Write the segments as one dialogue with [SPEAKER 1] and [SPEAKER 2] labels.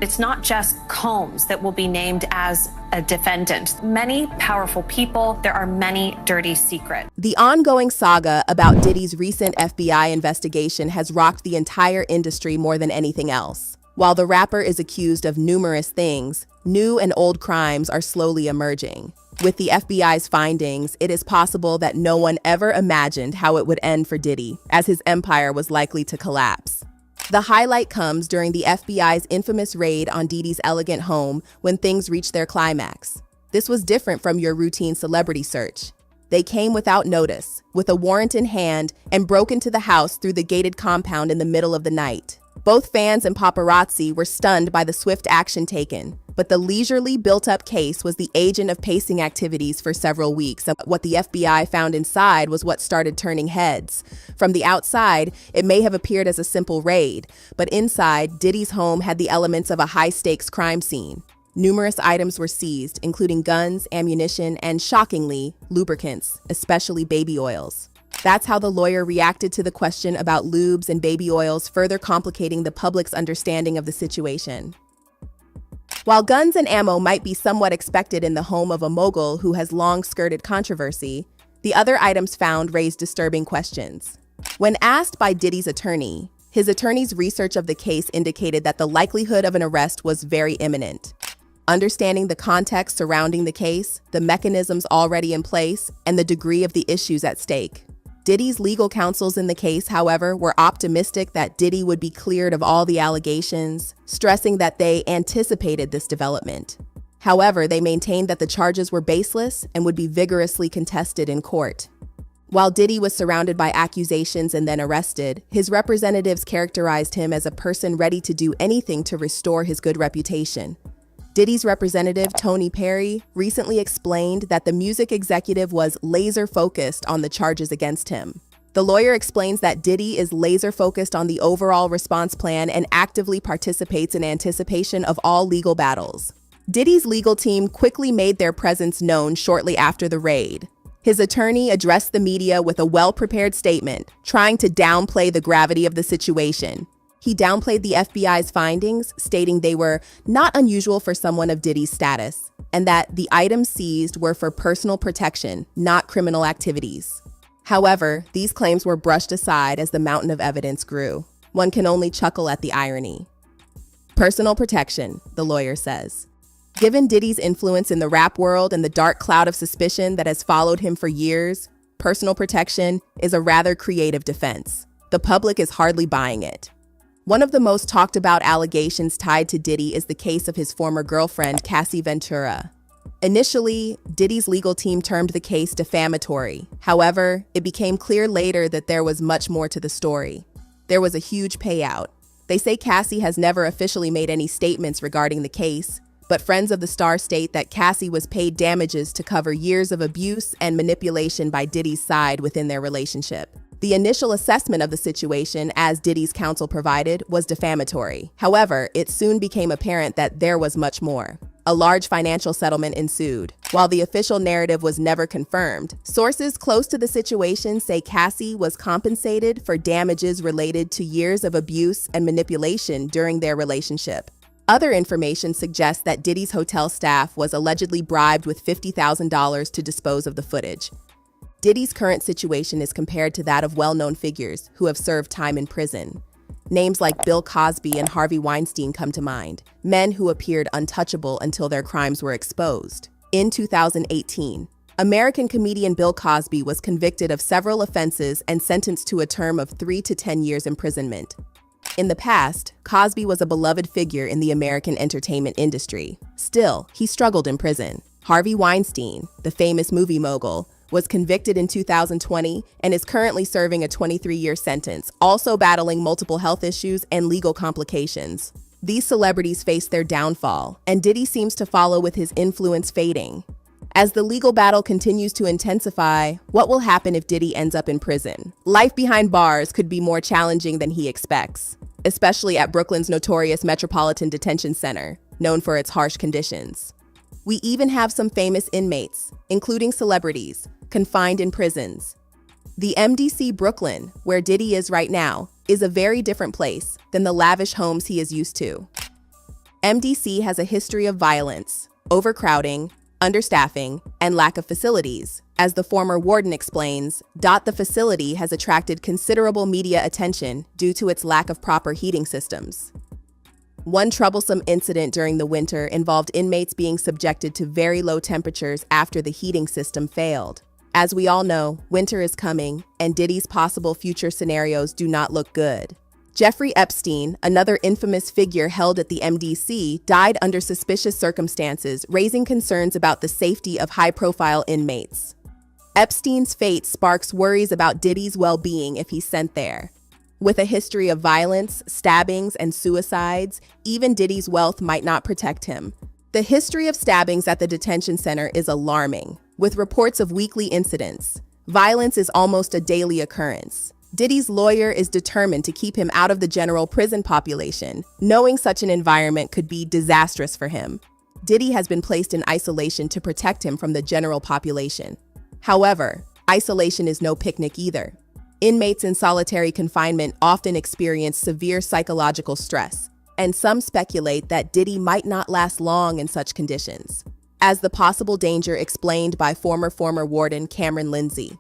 [SPEAKER 1] It's not just Combs that will be named as a defendant. Many powerful people, there are many dirty secrets.
[SPEAKER 2] The ongoing saga about Diddy's recent FBI investigation has rocked the entire industry more than anything else. While the rapper is accused of numerous things, new and old crimes are slowly emerging. With the FBI's findings, it is possible that no one ever imagined how it would end for Diddy, as his empire was likely to collapse. The highlight comes during the FBI's infamous raid on Diddy's elegant home when things reached their climax. This was different from your routine celebrity search. They came without notice, with a warrant in hand, and broke into the house through the gated compound in the middle of the night. Both fans and paparazzi were stunned by the swift action taken, but the leisurely built-up case was the agent of pacing activities for several weeks. What the FBI found inside was what started turning heads. From the outside, it may have appeared as a simple raid, but inside, Diddy's home had the elements of a high-stakes crime scene. Numerous items were seized, including guns, ammunition, and, shockingly, lubricants, especially baby oils. That's how the lawyer reacted to the question about lubes and baby oils, further complicating the public's understanding of the situation. While guns and ammo might be somewhat expected in the home of a mogul who has long skirted controversy, the other items found raised disturbing questions. When asked by Diddy's attorney, his attorney's research of the case indicated that the likelihood of an arrest was very imminent. Understanding the context surrounding the case, the mechanisms already in place, and the degree of the issues at stake, Diddy's legal counsels in the case, however, were optimistic that Diddy would be cleared of all the allegations, stressing that they anticipated this development. However, they maintained that the charges were baseless and would be vigorously contested in court. While Diddy was surrounded by accusations and then arrested, his representatives characterized him as a person ready to do anything to restore his good reputation. Diddy's representative, Tony Perry, recently explained that the music executive was laser-focused on the charges against him. The lawyer explains that Diddy is laser-focused on the overall response plan and actively participates in anticipation of all legal battles. Diddy's legal team quickly made their presence known shortly after the raid. His attorney addressed the media with a well-prepared statement, trying to downplay the gravity of the situation. He downplayed the FBI's findings, stating they were not unusual for someone of Diddy's status, and that the items seized were for personal protection, not criminal activities. However, these claims were brushed aside as the mountain of evidence grew. One can only chuckle at the irony. Personal protection, the lawyer says. Given Diddy's influence in the rap world and the dark cloud of suspicion that has followed him for years, personal protection is a rather creative defense. The public is hardly buying it. One of the most talked about allegations tied to Diddy is the case of his former girlfriend, Cassie Ventura. Initially, Diddy's legal team termed the case defamatory. However, it became clear later that there was much more to the story. There was a huge payout. They say Cassie has never officially made any statements regarding the case, but friends of the star state that Cassie was paid damages to cover years of abuse and manipulation by Diddy's side within their relationship. The initial assessment of the situation, as Diddy's counsel provided, was defamatory. However, it soon became apparent that there was much more. A large financial settlement ensued. While the official narrative was never confirmed, sources close to the situation say Cassie was compensated for damages related to years of abuse and manipulation during their relationship. Other information suggests that Diddy's hotel staff was allegedly bribed with $50,000 to dispose of the footage. Diddy's current situation is compared to that of well-known figures who have served time in prison. Names like Bill Cosby and Harvey Weinstein come to mind, men who appeared untouchable until their crimes were exposed. In 2018, American comedian Bill Cosby was convicted of several offenses and sentenced to a term of 3 to 10 years imprisonment. In the past, Cosby was a beloved figure in the American entertainment industry. Still, he struggled in prison. Harvey Weinstein, the famous movie mogul, was convicted in 2020 and is currently serving a 23-year sentence, also battling multiple health issues and legal complications. These celebrities face their downfall, and Diddy seems to follow with his influence fading. As the legal battle continues to intensify, what will happen if Diddy ends up in prison? Life behind bars could be more challenging than he expects, especially at Brooklyn's notorious Metropolitan Detention Center, known for its harsh conditions. We even have some famous inmates, including celebrities, confined in prisons. The MDC Brooklyn, where Diddy is right now, is a very different place than the lavish homes he is used to. MDC has a history of violence, overcrowding, understaffing, and lack of facilities. As the former warden explains, the facility has attracted considerable media attention due to its lack of proper heating systems. One troublesome incident during the winter involved inmates being subjected to very low temperatures after the heating system failed. As we all know, winter is coming, and Diddy's possible future scenarios do not look good. Jeffrey Epstein, another infamous figure held at the MDC, died under suspicious circumstances, raising concerns about the safety of high-profile inmates. Epstein's fate sparks worries about Diddy's well-being if he's sent there. With a history of violence, stabbings, and suicides, even Diddy's wealth might not protect him. The history of stabbings at the detention center is alarming, with reports of weekly incidents. Violence is almost a daily occurrence. Diddy's lawyer is determined to keep him out of the general prison population, knowing such an environment could be disastrous for him. Diddy has been placed in isolation to protect him from the general population. However, isolation is no picnic either. Inmates in solitary confinement often experience severe psychological stress, and some speculate that Diddy might not last long in such conditions, as the possible danger explained by former warden Cameron Lindsay.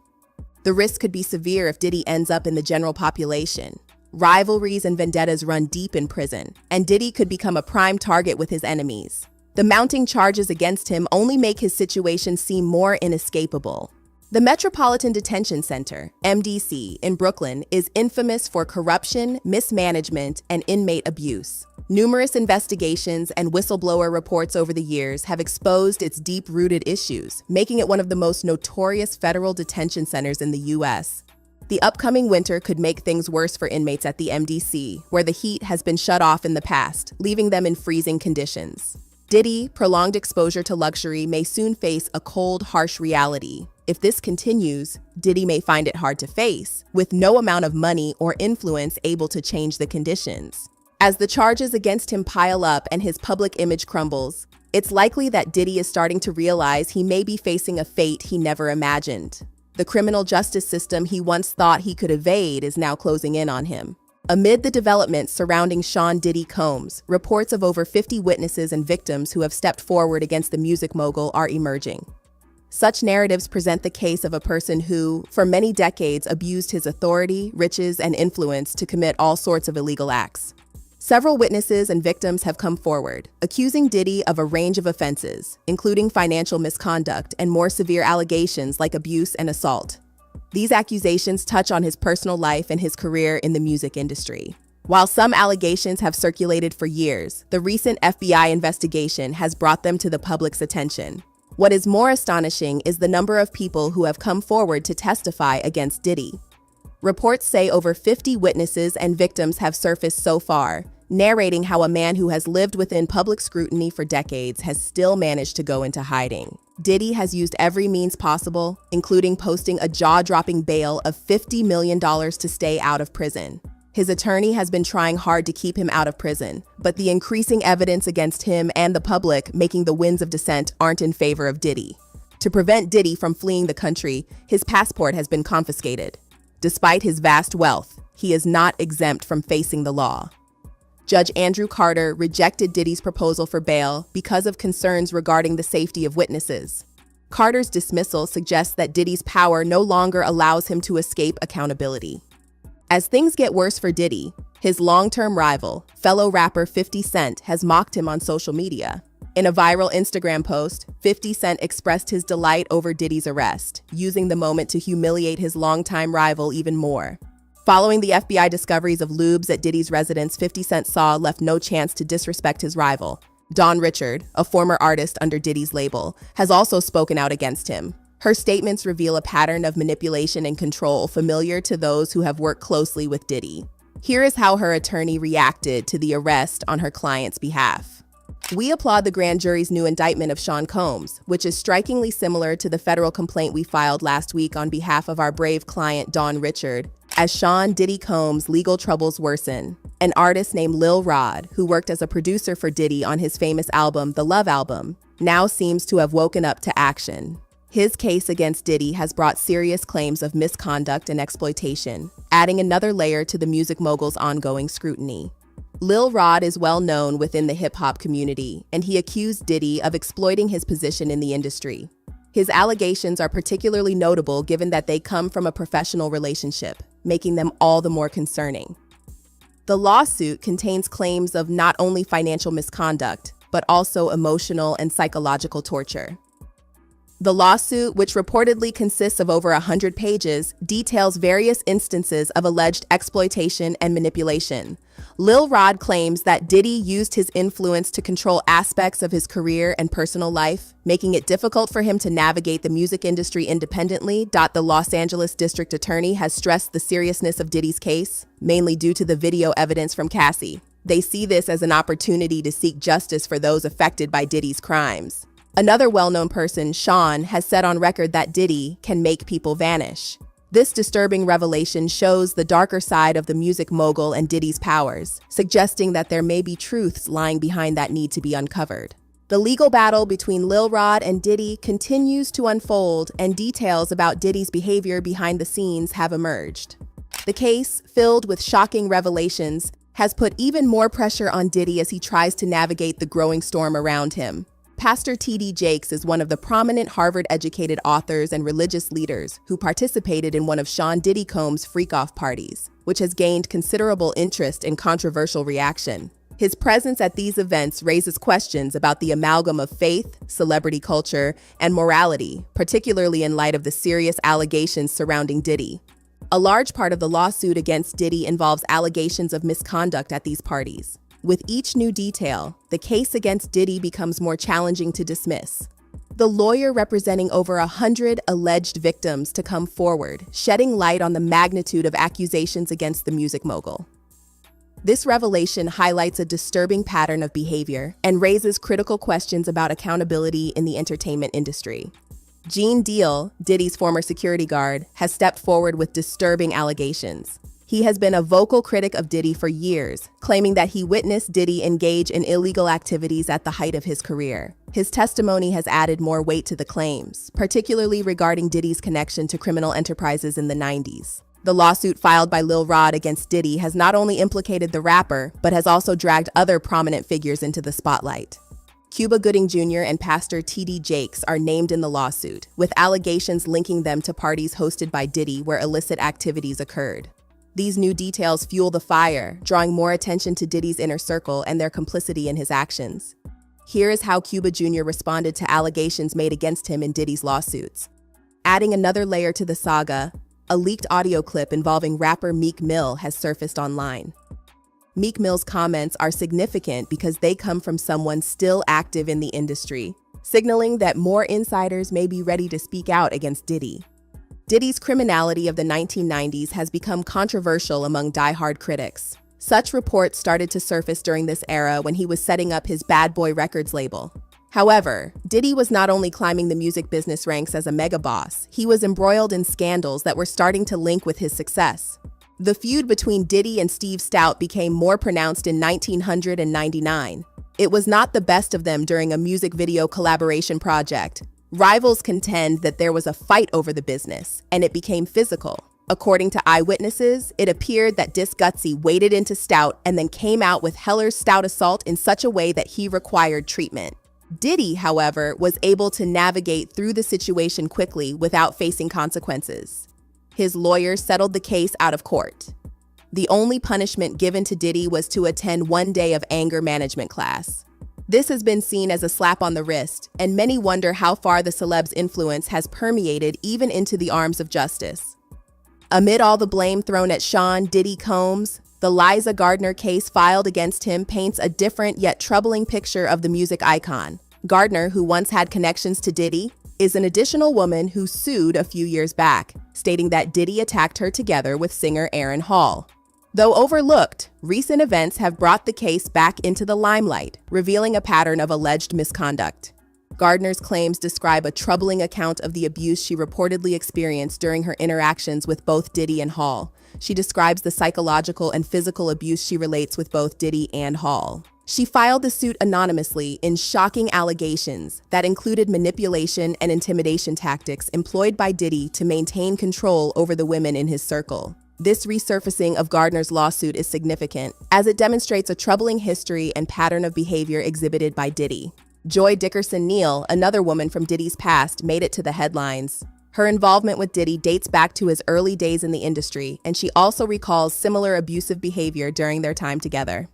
[SPEAKER 2] The risk could be severe if Diddy ends up in the general population. Rivalries and vendettas run deep in prison, and Diddy could become a prime target with his enemies. The mounting charges against him only make his situation seem more inescapable. The Metropolitan Detention Center, MDC, in Brooklyn is infamous for corruption, mismanagement, and inmate abuse. Numerous investigations and whistleblower reports over the years have exposed its deep-rooted issues, making it one of the most notorious federal detention centers in the U.S. The upcoming winter could make things worse for inmates at the MDC, where the heat has been shut off in the past, leaving them in freezing conditions. Diddy, prolonged exposure to luxury, may soon face a cold, harsh reality. If this continues, Diddy may find it hard to face, with no amount of money or influence able to change the conditions. As the charges against him pile up and his public image crumbles, it's likely that Diddy is starting to realize he may be facing a fate he never imagined. The criminal justice system he once thought he could evade is now closing in on him. Amid the developments surrounding Sean Diddy Combs, reports of over 50 witnesses and victims who have stepped forward against the music mogul are emerging. Such narratives present the case of a person who, for many decades, abused his authority, riches, and influence to commit all sorts of illegal acts. Several witnesses and victims have come forward, accusing Diddy of a range of offenses, including financial misconduct and more severe allegations like abuse and assault. These accusations touch on his personal life and his career in the music industry. While some allegations have circulated for years, the recent FBI investigation has brought them to the public's attention. What is more astonishing is the number of people who have come forward to testify against Diddy. Reports say over 50 witnesses and victims have surfaced so far, narrating how a man who has lived within public scrutiny for decades has still managed to go into hiding. Diddy has used every means possible, including posting a jaw-dropping bail of $50 million to stay out of prison. His attorney has been trying hard to keep him out of prison, but the increasing evidence against him and the public making the winds of dissent aren't in favor of Diddy. To prevent Diddy from fleeing the country, his passport has been confiscated. Despite his vast wealth, he is not exempt from facing the law. Judge Andrew Carter rejected Diddy's proposal for bail because of concerns regarding the safety of witnesses. Carter's dismissal suggests that Diddy's power no longer allows him to escape accountability. As things get worse for Diddy, his long-term rival, fellow rapper 50 Cent, has mocked him on social media. In a viral Instagram post, 50 Cent expressed his delight over Diddy's arrest, using the moment to humiliate his longtime rival even more. Following the FBI discoveries of lubes at Diddy's residence, 50 Cent saw left no chance to disrespect his rival. Dawn Richard, a former artist under Diddy's label, has also spoken out against him. Her statements reveal a pattern of manipulation and control familiar to those who have worked closely with Diddy. Here is how her attorney reacted to the arrest on her client's behalf. We applaud the grand jury's new indictment of Sean Combs, which is strikingly similar to the federal complaint we filed last week on behalf of our brave client, Dawn Richard. As Sean Diddy Combs' legal troubles worsen, an artist named Lil Rod, who worked as a producer for Diddy on his famous album, The Love Album, now seems to have woken up to action. His case against Diddy has brought serious claims of misconduct and exploitation, adding another layer to the music mogul's ongoing scrutiny. Lil Rod is well known within the hip-hop community, and he accused Diddy of exploiting his position in the industry. His allegations are particularly notable given that they come from a professional relationship, making them all the more concerning. The lawsuit contains claims of not only financial misconduct, but also emotional and psychological torture. The lawsuit, which reportedly consists of over 100 pages, details various instances of alleged exploitation and manipulation. Lil Rod claims that Diddy used his influence to control aspects of his career and personal life, making it difficult for him to navigate the music industry independently. The Los Angeles District Attorney has stressed the seriousness of Diddy's case, mainly due to the video evidence from Cassie. They see this as an opportunity to seek justice for those affected by Diddy's crimes. Another well-known person, Sean, has said on record that Diddy can make people vanish. This disturbing revelation shows the darker side of the music mogul and Diddy's powers, suggesting that there may be truths lying behind that need to be uncovered. The legal battle between Lil Rod and Diddy continues to unfold, and details about Diddy's behavior behind the scenes have emerged. The case, filled with shocking revelations, has put even more pressure on Diddy as he tries to navigate the growing storm around him. Pastor T.D. Jakes is one of the prominent Harvard-educated authors and religious leaders who participated in one of Sean Diddy Combs' freak-off parties, which has gained considerable interest and controversial reaction. His presence at these events raises questions about the amalgam of faith, celebrity culture, and morality, particularly in light of the serious allegations surrounding Diddy. A large part of the lawsuit against Diddy involves allegations of misconduct at these parties. With each new detail, the case against Diddy becomes more challenging to dismiss. The lawyer representing over 100 alleged victims to come forward, shedding light on the magnitude of accusations against the music mogul. This revelation highlights a disturbing pattern of behavior and raises critical questions about accountability in the entertainment industry. Gene Deal, Diddy's former security guard, has stepped forward with disturbing allegations. He has been a vocal critic of Diddy for years, claiming that he witnessed Diddy engage in illegal activities at the height of his career. His testimony has added more weight to the claims, particularly regarding Diddy's connection to criminal enterprises in the 90s. The lawsuit filed by Lil Rod against Diddy has not only implicated the rapper, but has also dragged other prominent figures into the spotlight. Cuba Gooding Jr. and Pastor T.D. Jakes are named in the lawsuit, with allegations linking them to parties hosted by Diddy where illicit activities occurred. These new details fuel the fire, drawing more attention to Diddy's inner circle and their complicity in his actions. Here is how Cuba Jr. responded to allegations made against him in Diddy's lawsuits. Adding another layer to the saga, a leaked audio clip involving rapper Meek Mill has surfaced online. Meek Mill's comments are significant because they come from someone still active in the industry, signaling that more insiders may be ready to speak out against Diddy. Diddy's criminality of the 1990s has become controversial among die-hard critics. Such reports started to surface during this era when he was setting up his Bad Boy Records label. However, Diddy was not only climbing the music business ranks as a mega boss, he was embroiled in scandals that were starting to link with his success. The feud between Diddy and Steve Stoute became more pronounced in 1999. It was not the best of them during a music video collaboration project. Rivals contend that there was a fight over the business, and it became physical. According to eyewitnesses, it appeared that Dis Gutsy waded into Stoute and then came out with Heller's Stoute assault in such a way that he required treatment. Diddy, however, was able to navigate through the situation quickly without facing consequences. His lawyers settled the case out of court. The only punishment given to Diddy was to attend 1 day of anger management class. This has been seen as a slap on the wrist, and many wonder how far the celeb's influence has permeated even into the arms of justice. Amid all the blame thrown at Sean Diddy Combs, the Liza Gardner case filed against him paints a different yet troubling picture of the music icon. Gardner, who once had connections to Diddy, is an additional woman who sued a few years back, stating that Diddy attacked her together with singer Aaron Hall. Though overlooked, recent events have brought the case back into the limelight, revealing a pattern of alleged misconduct. Gardner's claims describe a troubling account of the abuse she reportedly experienced during her interactions with both Diddy and Hall. She describes the psychological and physical abuse she relates with both Diddy and Hall. She filed the suit anonymously in shocking allegations that included manipulation and intimidation tactics employed by Diddy to maintain control over the women in his circle. This resurfacing of Gardner's lawsuit is significant, as it demonstrates a troubling history and pattern of behavior exhibited by Diddy. Joy Dickerson-Neal, another woman from Diddy's past, made it to the headlines. Her involvement with Diddy dates back to his early days in the industry, and she also recalls similar abusive behavior during their time together.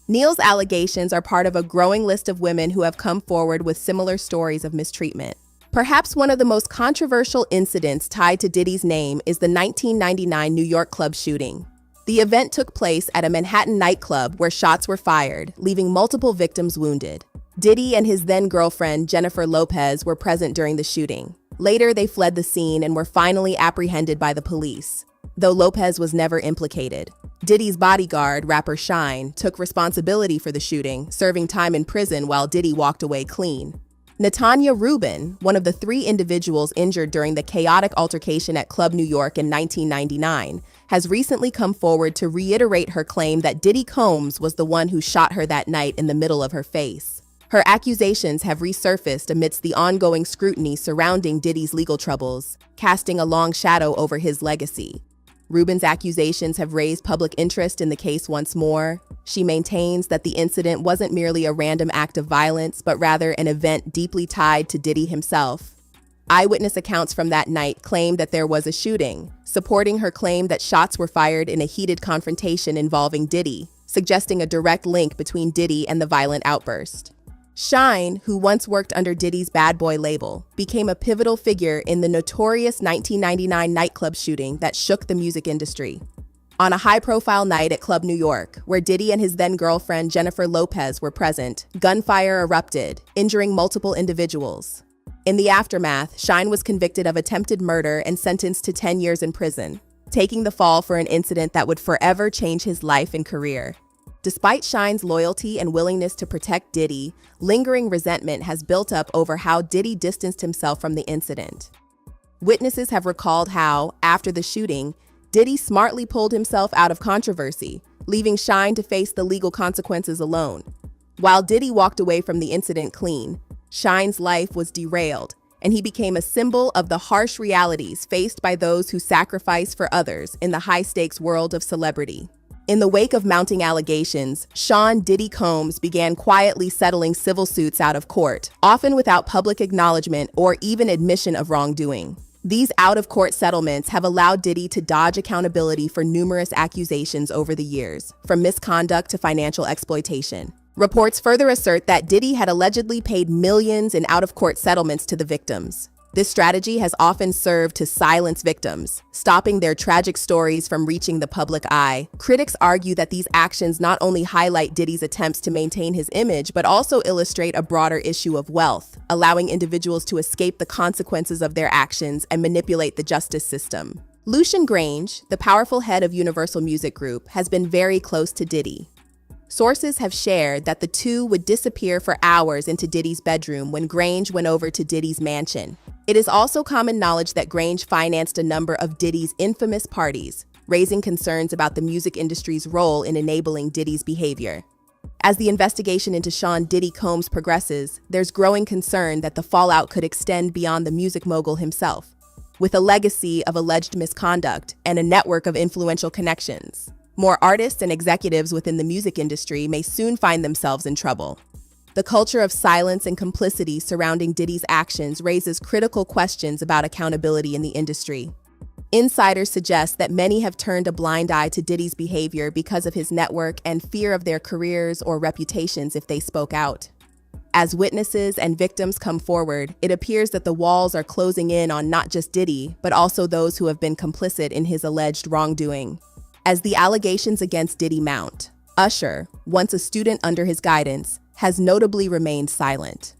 [SPEAKER 2] Neal's allegations are part of a growing list of women who have come forward with similar stories of mistreatment. Perhaps one of the most controversial incidents tied to Diddy's name is the 1999 New York club shooting. The event took place at a Manhattan nightclub where shots were fired, leaving multiple victims wounded. Diddy and his then-girlfriend, Jennifer Lopez, were present during the shooting. Later, they fled the scene and were finally apprehended by the police, though Lopez was never implicated. Diddy's bodyguard, rapper Shyne, took responsibility for the shooting, serving time in prison while Diddy walked away clean. Natanya Rubin, one of the 3 individuals injured during the chaotic altercation at Club New York in 1999, has recently come forward to reiterate her claim that Diddy Combs was the one who shot her that night in the middle of her face. Her accusations have resurfaced amidst the ongoing scrutiny surrounding Diddy's legal troubles, casting a long shadow over his legacy. Rubin's accusations have raised public interest in the case once more. She maintains that the incident wasn't merely a random act of violence, but rather an event deeply tied to Diddy himself. Eyewitness accounts from that night claim that there was a shooting, supporting her claim that shots were fired in a heated confrontation involving Diddy, suggesting a direct link between Diddy and the violent outburst. Shyne, who once worked under Diddy's Bad Boy label, became a pivotal figure in the notorious 1999 nightclub shooting that shook the music industry. On a high-profile night at Club New York, where Diddy and his then-girlfriend Jennifer Lopez were present, gunfire erupted, injuring multiple individuals. In the aftermath, Shyne was convicted of attempted murder and sentenced to 10 years in prison, taking the fall for an incident that would forever change his life and career. Despite Shyne's loyalty and willingness to protect Diddy, lingering resentment has built up over how Diddy distanced himself from the incident. Witnesses have recalled how, after the shooting, Diddy smartly pulled himself out of controversy, leaving Shyne to face the legal consequences alone. While Diddy walked away from the incident clean, Shyne's life was derailed, and he became a symbol of the harsh realities faced by those who sacrifice for others in the high-stakes world of celebrity. In the wake of mounting allegations, Sean Diddy Combs began quietly settling civil suits out of court, often without public acknowledgement or even admission of wrongdoing. These out-of-court settlements have allowed Diddy to dodge accountability for numerous accusations over the years, from misconduct to financial exploitation. Reports further assert that Diddy had allegedly paid millions in out-of-court settlements to the victims. This strategy has often served to silence victims, stopping their tragic stories from reaching the public eye. Critics argue that these actions not only highlight Diddy's attempts to maintain his image, but also illustrate a broader issue of wealth, allowing individuals to escape the consequences of their actions and manipulate the justice system. Lucian Grange, the powerful head of Universal Music Group, has been very close to Diddy. Sources have shared that the two would disappear for hours into Diddy's bedroom when Grange went over to Diddy's mansion. It is also common knowledge that Grange financed a number of Diddy's infamous parties, raising concerns about the music industry's role in enabling Diddy's behavior. As the investigation into Sean Diddy Combs progresses, there's growing concern that the fallout could extend beyond the music mogul himself, with a legacy of alleged misconduct and a network of influential connections. More artists and executives within the music industry may soon find themselves in trouble. The culture of silence and complicity surrounding Diddy's actions raises critical questions about accountability in the industry. Insiders suggest that many have turned a blind eye to Diddy's behavior because of his network and fear of their careers or reputations if they spoke out. As witnesses and victims come forward, it appears that the walls are closing in on not just Diddy, but also those who have been complicit in his alleged wrongdoing. As the allegations against Diddy mount, Usher, once a student under his guidance, has notably remained silent.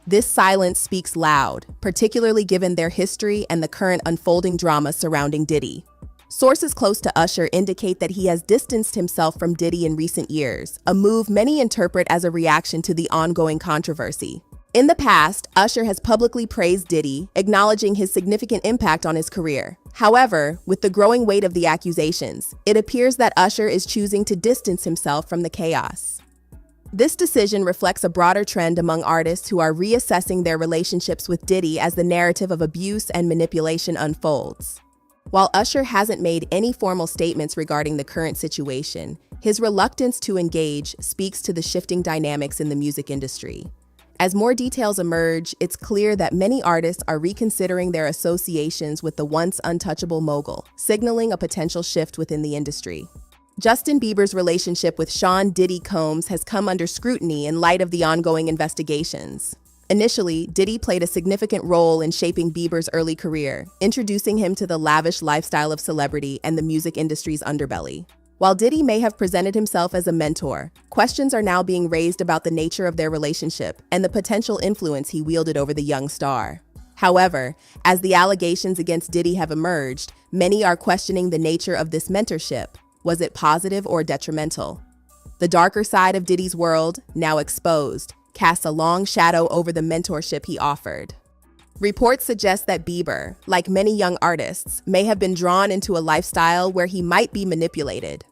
[SPEAKER 2] This silence speaks loud, particularly given their history and the current unfolding drama surrounding Diddy. Sources close to Usher indicate that he has distanced himself from Diddy in recent years, a move many interpret as a reaction to the ongoing controversy. In the past, Usher has publicly praised Diddy, acknowledging his significant impact on his career. However, with the growing weight of the accusations, it appears that Usher is choosing to distance himself from the chaos. This decision reflects a broader trend among artists who are reassessing their relationships with Diddy as the narrative of abuse and manipulation unfolds. While Usher hasn't made any formal statements regarding the current situation, his reluctance to engage speaks to the shifting dynamics in the music industry. As more details emerge, it's clear that many artists are reconsidering their associations with the once untouchable mogul, signaling a potential shift within the industry. Justin Bieber's relationship with Sean Diddy Combs has come under scrutiny in light of the ongoing investigations. Initially, Diddy played a significant role in shaping Bieber's early career, introducing him to the lavish lifestyle of celebrity and the music industry's underbelly. While Diddy may have presented himself as a mentor, questions are now being raised about the nature of their relationship and the potential influence he wielded over the young star. However, as the allegations against Diddy have emerged, many are questioning the nature of this mentorship. Was it positive or detrimental? The darker side of Diddy's world, now exposed, casts a long shadow over the mentorship he offered. Reports suggest that Bieber, like many young artists, may have been drawn into a lifestyle where he might be manipulated.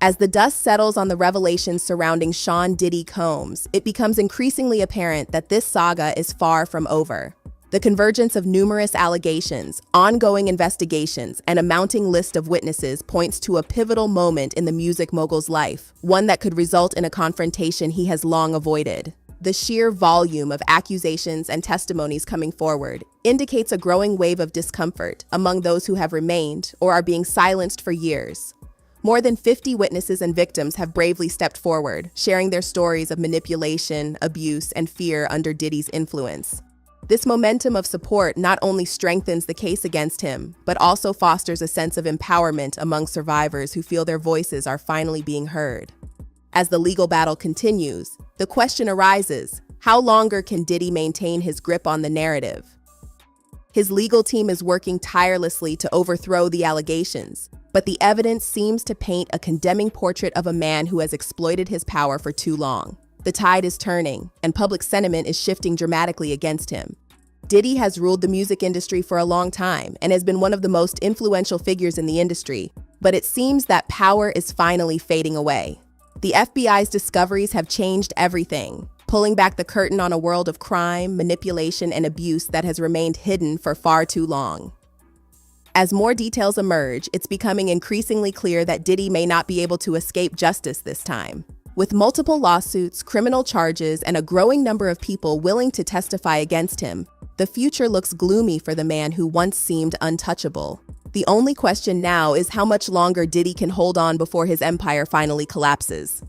[SPEAKER 2] As the dust settles on the revelations surrounding Sean Diddy Combs, it becomes increasingly apparent that this saga is far from over. The convergence of numerous allegations, ongoing investigations, and a mounting list of witnesses points to a pivotal moment in the music mogul's life, one that could result in a confrontation he has long avoided. The sheer volume of accusations and testimonies coming forward indicates a growing wave of discomfort among those who have remained or are being silenced for years. More than 50 witnesses and victims have bravely stepped forward, sharing their stories of manipulation, abuse, and fear under Diddy's influence. This momentum of support not only strengthens the case against him, but also fosters a sense of empowerment among survivors who feel their voices are finally being heard. As the legal battle continues, the question arises, how longer can Diddy maintain his grip on the narrative? His legal team is working tirelessly to overthrow the allegations, but the evidence seems to paint a condemning portrait of a man who has exploited his power for too long. The tide is turning, and public sentiment is shifting dramatically against him. Diddy has ruled the music industry for a long time and has been one of the most influential figures in the industry, but it seems that power is finally fading away. The FBI's discoveries have changed everything, pulling back the curtain on a world of crime, manipulation, and abuse that has remained hidden for far too long. As more details emerge, it's becoming increasingly clear that Diddy may not be able to escape justice this time. With multiple lawsuits, criminal charges, and a growing number of people willing to testify against him, the future looks gloomy for the man who once seemed untouchable. The only question now is how much longer Diddy can hold on before his empire finally collapses.